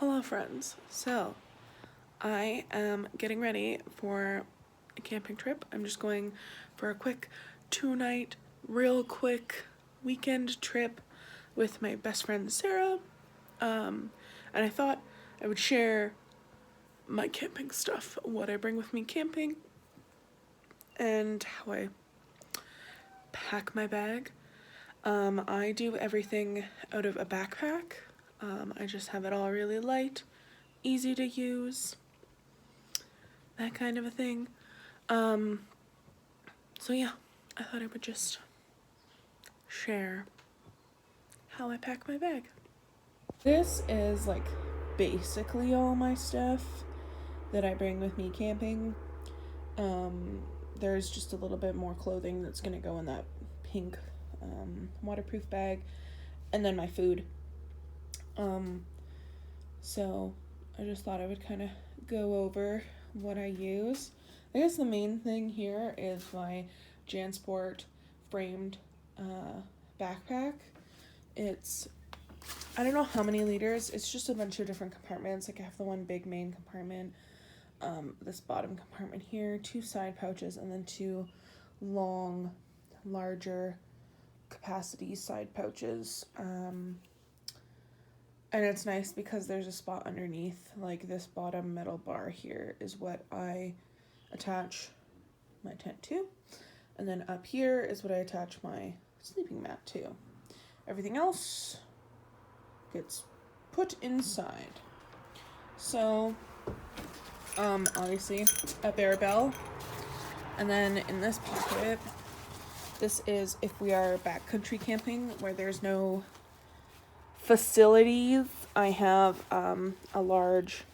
Hello friends. So, I am getting ready for a camping trip. I'm just going for a quick 2-night, real quick weekend trip with my best friend Sarah. And I thought I would share my camping stuff, what I bring with me camping, and how I pack my bag. I do everything out of a backpack. I just have it all really light, easy to use, that kind of a thing. So yeah, I thought I would just share how I pack my bag. This is like basically all my stuff that I bring with me camping. There's just a little bit more clothing that's gonna go in that pink waterproof bag, and then my food. So I just thought I would kind of go over what I use. I guess the main thing here is my JanSport framed backpack. It's, I don't know how many liters, it's just a bunch of different compartments. Like I have the one big main compartment, this bottom compartment here, 2 side pouches, and then 2 long, larger capacity side pouches. And it's nice because there's a spot underneath, like this bottom metal bar here is what I attach my tent to. And then up here is what I attach my sleeping mat to. Everything else gets put inside. So, obviously a bear bell. And then in this pocket, this is if we are backcountry camping where there's no facilities. I have a large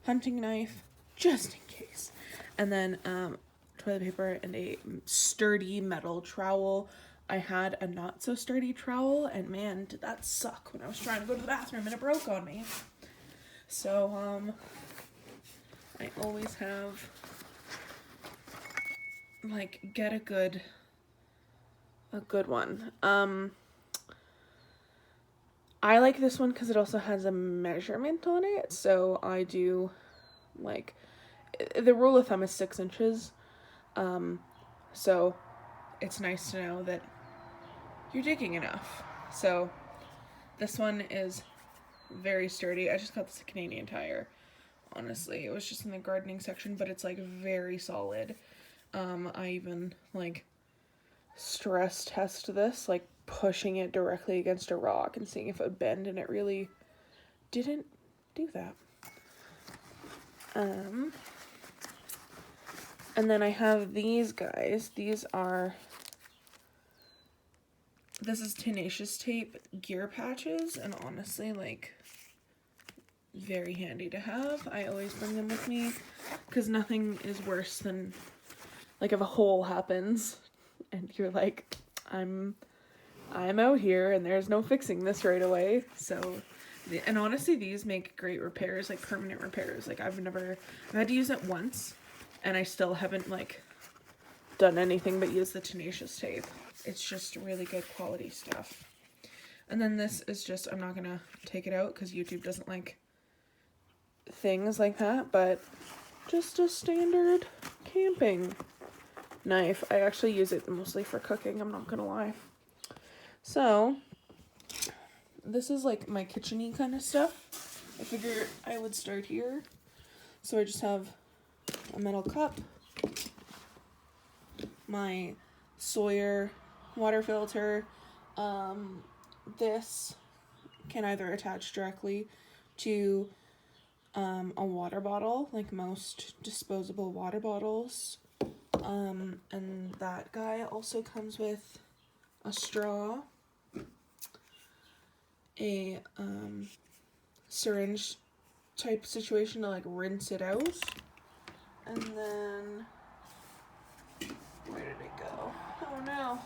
hunting knife just in case, and then toilet paper and a sturdy metal trowel. I had a not so sturdy trowel, and man, did that suck when I was trying to go to the bathroom and it broke on me. So I always have, like, get a good one. I like this one because it also has a measurement on it. So I do, like, the rule of thumb is 6 inches. So it's nice to know that you're digging enough. So this one is very sturdy. I just got this at Canadian Tire. Honestly, it was just in the gardening section, but it's like very solid. I even like stress test this, like pushing it directly against a rock and seeing if it would bend, and it really didn't do that. And then I have these guys. This is Tenacious tape gear patches, and honestly, like, very handy to have. I always bring them with me because nothing is worse than, like, if a hole happens and you're like, I'm out here and there's no fixing this right away. So, and honestly, these make great repairs, like permanent repairs. Like I've had to use it once and I still haven't like done anything but use the Tenacious tape. It's just really good quality stuff. And then this is just, I'm not gonna take it out because YouTube doesn't like things like that, but just a standard camping knife. I actually use it mostly for cooking, I'm not gonna lie. So this is like my kitchen-y kind of stuff. I figured I would start here. So I just have a metal cup, my Sawyer water filter. This can either attach directly to a water bottle, like most disposable water bottles. And that guy also comes with a straw, a syringe type situation to like rinse it out, and then where did it go? Oh no.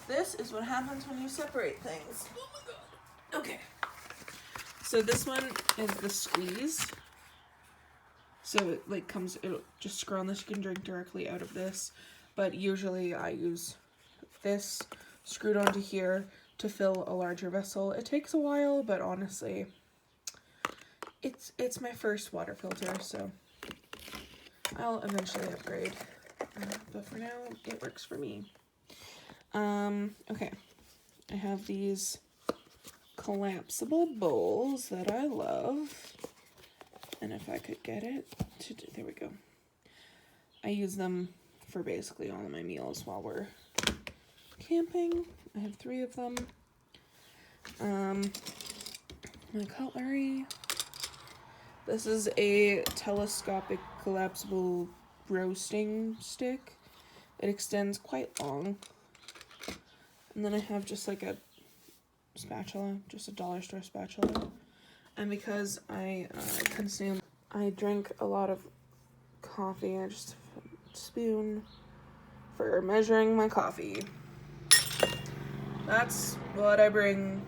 This is what happens when you separate things. Oh my god. Okay. So this one is the squeeze. So it like it'll just screw on this, you can drink directly out of this. But usually I use this screwed onto here to fill a larger vessel. It takes a while, but honestly, It's my first water filter, so I'll eventually upgrade. But for now, it works for me. Okay. I have these collapsible bowls that I love. And if I could get it to, there we go. I use them for basically all of my meals while we're camping. I have 3 of them. My cutlery. This is a telescopic collapsible roasting stick. It extends quite long. And then I have just like a spatula, just a dollar store spatula. And because I drink a lot of coffee, I just have a spoon for measuring my coffee. That's what I bring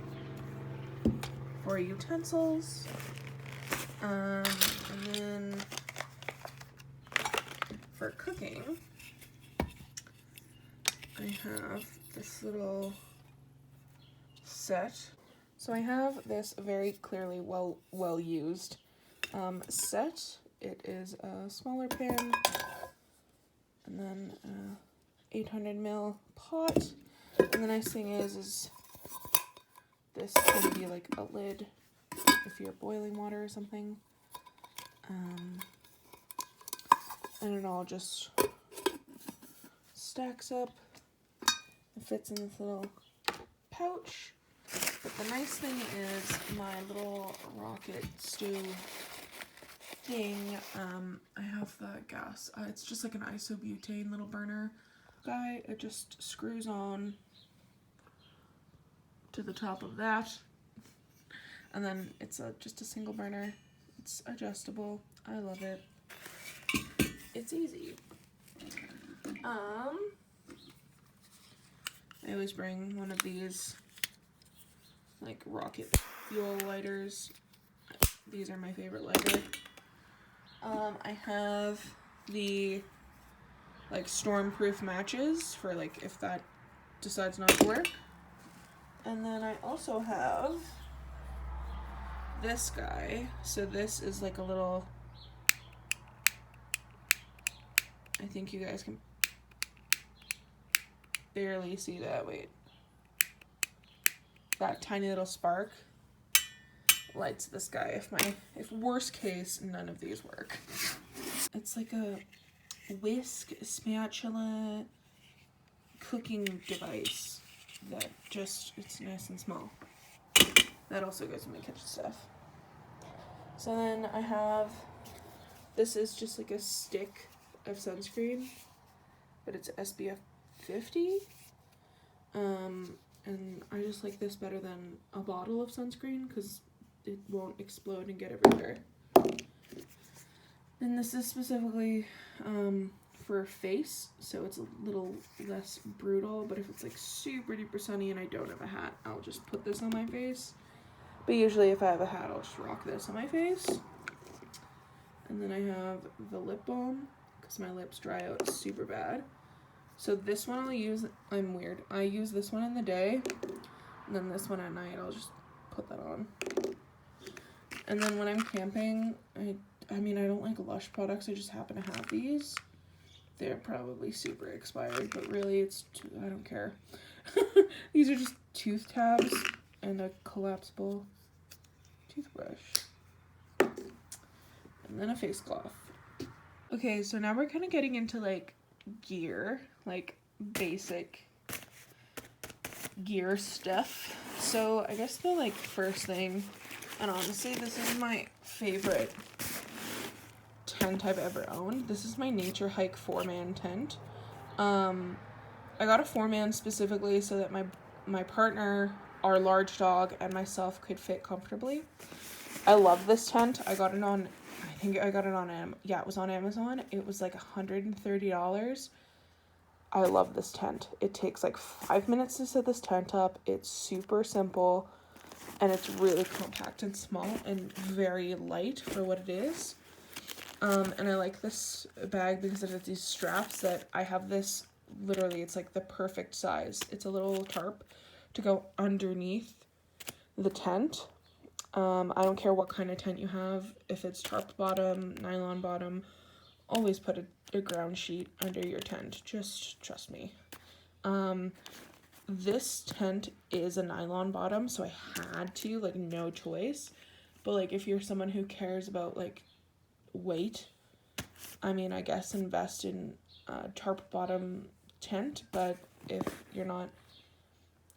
for utensils. And then for cooking, I have this little set. So I have this very clearly well used set. It is a smaller pan, and then 800 ml pot. And the nice thing is this can be like a lid if you're boiling water or something. And it all just stacks up. It fits in this little pouch. But the nice thing is my little rocket stew thing, I have the gas. It's just like an isobutane little burner guy. It just screws on to the top of that. And then it's just a single burner. It's adjustable. I love it. It's easy. I always bring one of these like rocket fuel lighters. These are my favorite lighter. I have the like storm-proof matches for like if that decides not to work. And then I also have this guy. So this is like a little, I think you guys can barely see that. Wait. That tiny little spark lights this guy if worst case none of these work. It's like a whisk spatula cooking device that just, it's nice and small. That also goes in my kitchen stuff. So then I have, this is just like a stick of sunscreen, but it's SPF 50. And I just like this better than a bottle of sunscreen because it won't explode and get everywhere. And this is specifically for face, so it's a little less brutal, but if it's like super duper sunny and I don't have a hat, I'll just put this on my face. But usually if I have a hat, I'll just rock this on my face. And then I have the lip balm because my lips dry out super bad. So this one I'll use, I'm weird. I use this one in the day, and then this one at night, I'll just put that on. And then when I'm camping, I mean, I don't like Lush products, I just happen to have these. They're probably super expired, but really I don't care. These are just tooth tabs and a collapsible toothbrush. And then a face cloth. Okay, so now we're kind of getting into like gear, like basic gear stuff. So I guess the like first thing, and honestly this is my favorite tent I've ever owned. This is my Nature Hike 4-man tent. I got a 4-man specifically so that my partner, our large dog, and myself could fit comfortably. I love this tent. I got it on, I think I got it on, it was on Amazon. It was like $130. I love this tent. It takes like 5 minutes to set this tent up. It's super simple, and it's really compact and small and very light for what it is. And I like this bag because it has these straps that I have this, literally, it's like the perfect size. It's a little tarp to go underneath the tent. I don't care what kind of tent you have. If it's tarp bottom, nylon bottom, always put a ground sheet under your tent. Just trust me. This tent is a nylon bottom, so I had to, like, no choice. But, like, if you're someone who cares about, like, weight, I mean, I guess invest in a tarp bottom tent. But if you're not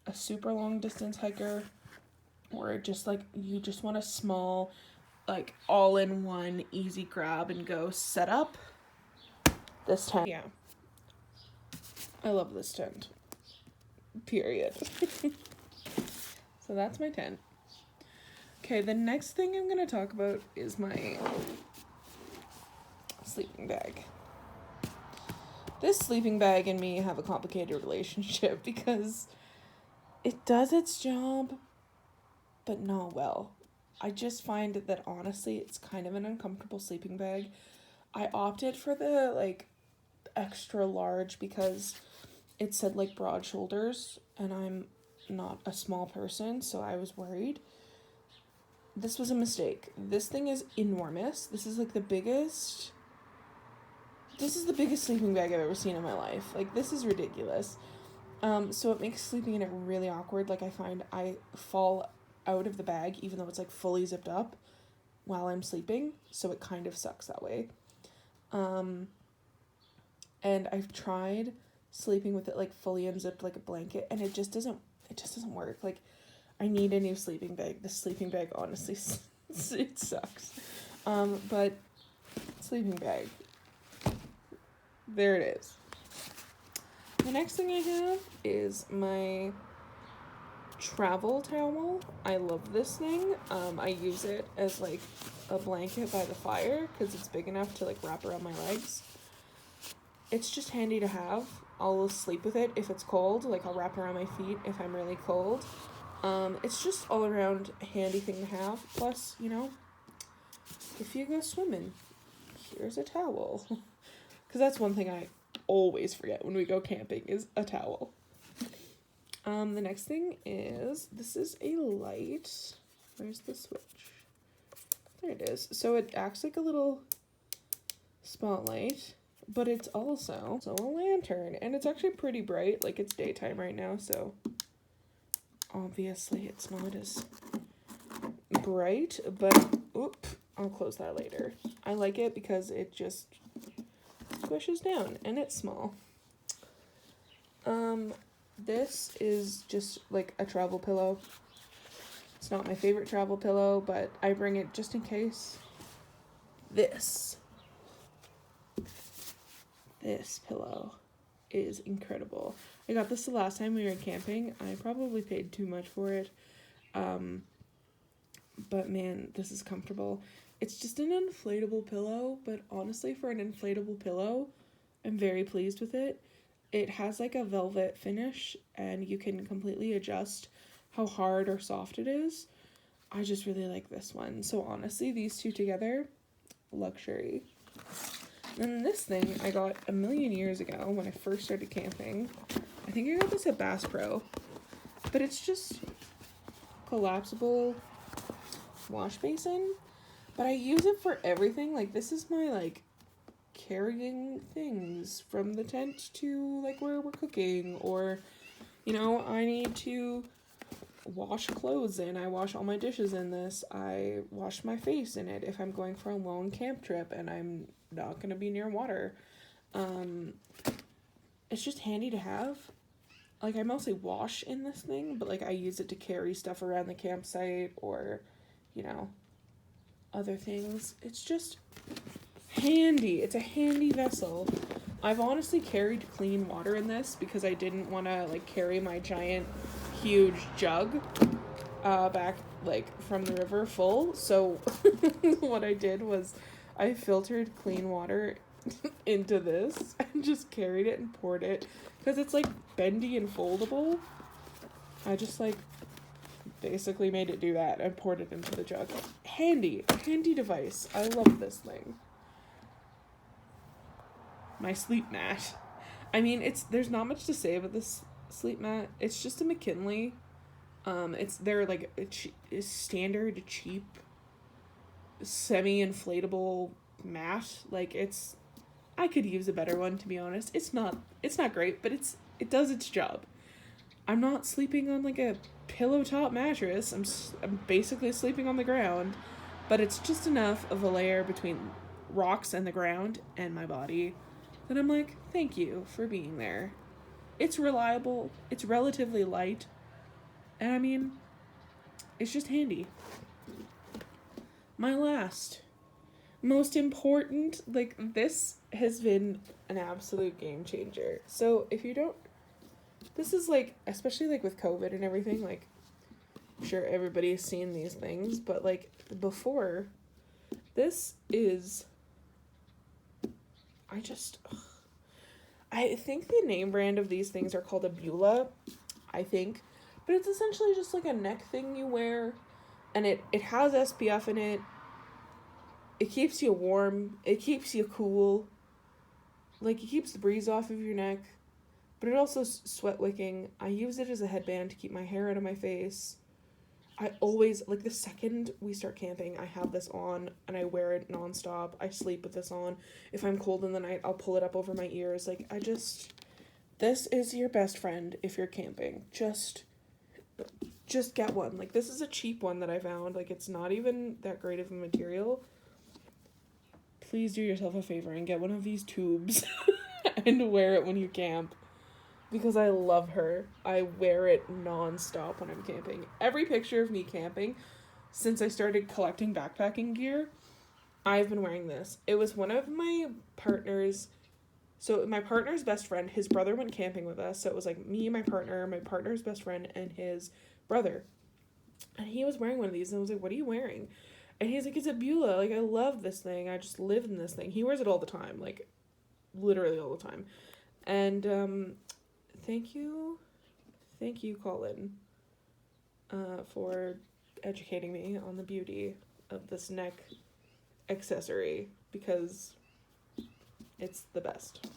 a super long distance hiker, or just, like, you just want a small, like, all-in-one easy grab and go setup, this tent, yeah, I love this tent, period. So that's my tent. Okay, the next thing I'm gonna talk about is my sleeping bag. This sleeping bag and me have a complicated relationship because it does its job, but not well. I just find that honestly it's kind of an uncomfortable sleeping bag. I opted for the, like, extra large because it said, like, broad shoulders, and I'm not a small person, so I was worried. This was a mistake. This thing is enormous. This is, like, the biggest sleeping bag I've ever seen in my life. Like, this is ridiculous. So it makes sleeping in it really awkward. Like, I find I fall out of the bag even though it's, like, fully zipped up while I'm sleeping, so it kind of sucks that way. And I've tried sleeping with it, like, fully unzipped like a blanket, and it just doesn't work. Like, I need a new sleeping bag. This sleeping bag honestly it sucks. But sleeping bag, there it is. The next thing I have is my travel towel. I love this thing. I use it as, like, a blanket by the fire because it's big enough to, like, wrap around my legs. It's just handy to have. I'll sleep with it if it's cold. Like, I'll wrap around my feet if I'm really cold. It's just all around a handy thing to have. Plus, you know, if you go swimming, here's a towel. Because that's one thing I always forget when we go camping is a towel. The next thing is, this is a light. Where's the switch? There it is. So it acts like a little spotlight, but it's also a lantern, and it's actually pretty bright. Like, it's daytime right now, so obviously it's not as bright, but I'll close that later. I like it because it just squishes down, and it's small. This is just, like, a travel pillow. It's not my favorite travel pillow, but I bring it just in case. This pillow is incredible. I got this the last time we were camping. I probably paid too much for it. But man, this is comfortable. It's just an inflatable pillow, but honestly, for an inflatable pillow, I'm very pleased with it. It has, like, a velvet finish, and you can completely adjust how hard or soft it is. I just really like this one. So honestly, these two together, luxury. And this thing I got a million years ago when I first started camping. I think I got this at Bass Pro. But it's just collapsible wash basin. But I use it for everything. Like, this is my, like, carrying things from the tent to, like, where we're cooking, or, you know, I need to wash clothes in. I wash all my dishes in this. I wash my face in it if I'm going for a long camp trip and I'm not going to be near water. It's just handy to have. Like, I mostly wash in this thing, but, like, I use it to carry stuff around the campsite or, you know, other things. It's just handy. It's a handy vessel. I've honestly carried clean water in this because I didn't want to, like, carry my giant, huge jug back, like, from the river full. So what I did was I filtered clean water into this and just carried it and poured it because it's, like, bendy and foldable. I just, like, basically made it do that and poured it into the jug. Handy device. I love this thing. My sleep mat. I mean, there's not much to say about this sleep mat. It's just a McKinley. They're like a standard cheap semi-inflatable mat. Like I could use a better one, to be honest. It's not great, but it does its job. I'm not sleeping on like a pillow top mattress. I'm basically sleeping on the ground, but it's just enough of a layer between rocks and the ground and my body that I'm like, thank you for being there. It's reliable, it's relatively light, and I mean, it's just handy. My last, most important, like, this has been an absolute game changer. So if you don't, this is like, especially like with COVID and everything, like, I'm sure everybody's seen these things, but like before, this is, I think the name brand of these things are called a Beulah, I think, but it's essentially just like a neck thing you wear, and it has SPF in it. It keeps you warm, it keeps you cool, like it keeps the breeze off of your neck, but it also sweat wicking. I use it as a headband to keep my hair out of my face. I always, like, the second we start camping, I have this on, and I wear it nonstop. I sleep with this on. If I'm cold in the night, I'll pull it up over my ears. Like, this is your best friend if you're camping. Just get one. Like, this is a cheap one that I found. Like, it's not even that great of a material. Please do yourself a favor and get one of these tubes and wear it when you camp. Because I love her. I wear it nonstop when I'm camping. Every picture of me camping since I started collecting backpacking gear, I've been wearing this. It was one of my partner's, so my partner's best friend, his brother went camping with us. So it was like me, my partner's best friend, and his brother. And he was wearing one of these, and I was like, what are you wearing? And he's like, it's a Beulah. Like, I love this thing. I just live in this thing. He wears it all the time. Like, literally all the time. And, thank you, Colin, for educating me on the beauty of this neck accessory, because it's the best.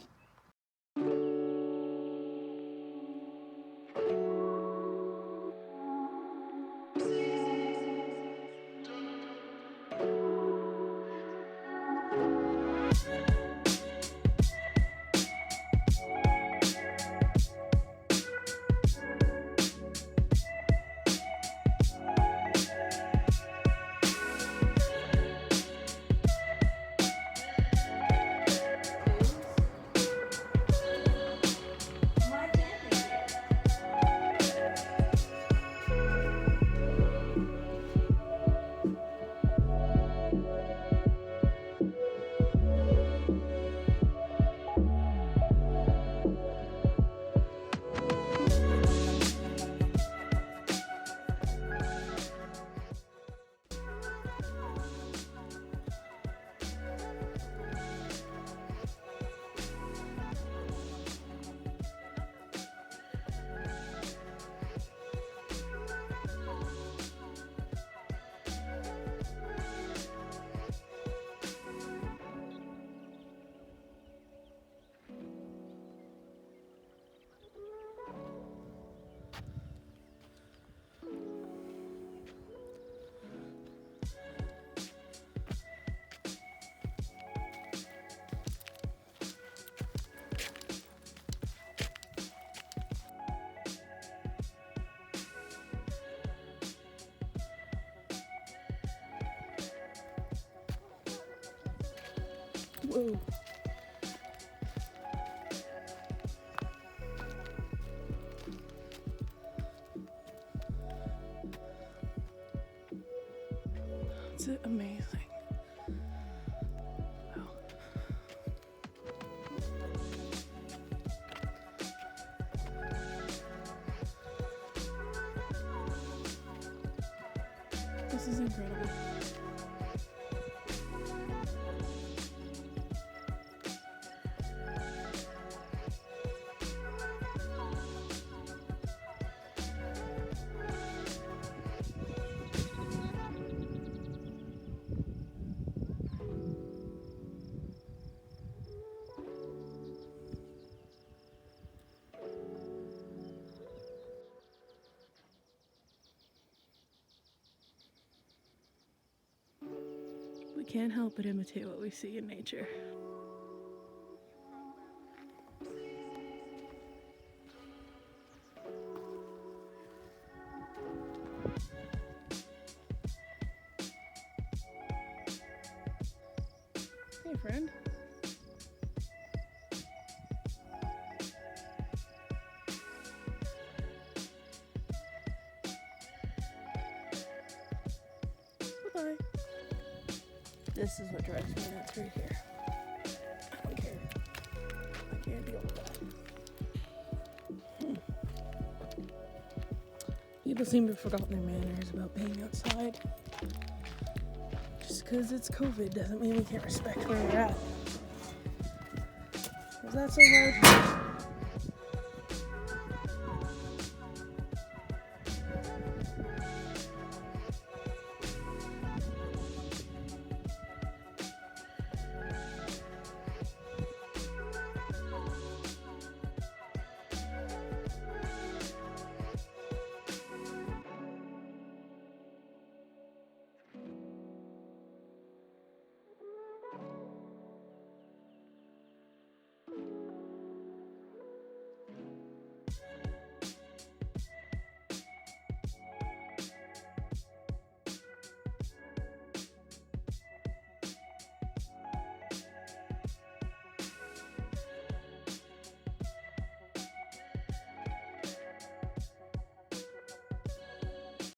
Whoa. It's amazing. Wow. This is incredible. We can't help but imitate what we see in nature. Hey, friend. Bye-bye. This is what drives me nuts right here. I don't care. I can't deal with that. People seem to have forgotten their manners about being outside. Just because it's COVID doesn't mean we can't respect where we're at. Was that so hard?